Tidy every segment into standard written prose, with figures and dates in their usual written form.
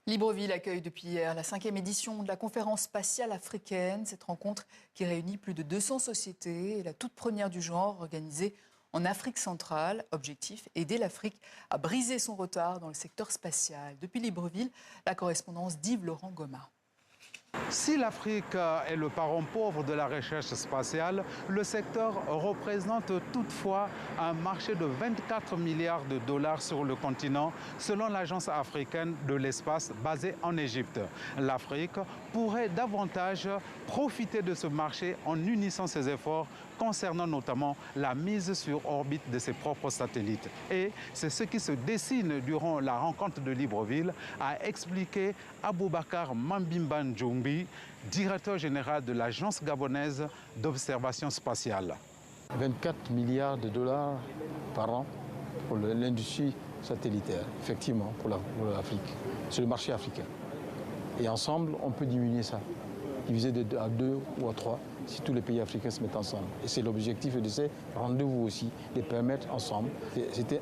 Libreville accueille depuis hier la 5e édition de la conférence spatiale africaine. Cette rencontre qui réunit plus de 200 sociétés est la toute première du genre organisée en Afrique centrale. Objectif, aider l'Afrique à briser son retard dans le secteur spatial. Depuis Libreville, la correspondance d'Yves Laurent Goma. Si l'Afrique est le parent pauvre de la recherche spatiale, le secteur représente toutefois un marché de 24 milliards de dollars sur le continent, selon l'Agence africaine de l'espace basée en Égypte. L'Afrique pourrait davantage profiter de ce marché en unissant ses efforts concernant notamment la mise sur orbite de ses propres satellites. Et c'est ce qui se dessine durant la rencontre de Libreville, a expliqué Aboubakar Mambimba Ndjoumbi, directeur général de l'Agence gabonaise d'observation spatiale. 24 milliards de dollars par an pour l'industrie satellitaire, effectivement, pour l'Afrique. C'est le marché africain. Et ensemble, on peut diminuer ça, diviser à 2 ou à 3, si tous les pays africains se mettent ensemble. Et c'est l'objectif de ces rendez-vous aussi, de permettre ensemble. C'était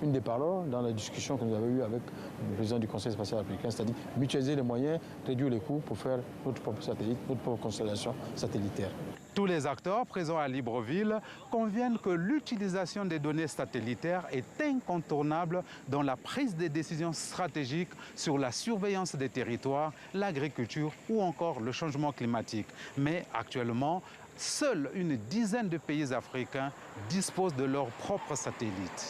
une des paroles dans la discussion que nous avons eue avec le président du Conseil spatial africain, c'est-à-dire mutualiser les moyens, réduire les coûts pour faire notre propre satellite, notre propre constellation satellitaire. Tous les acteurs présents à Libreville conviennent que l'utilisation des données satellitaires est incontournable dans la prise de décisions stratégiques sur la surveillance des territoires, l'agriculture ou encore le changement climatique. Mais actuellement, seule une dizaine de pays africains disposent de leurs propres satellites.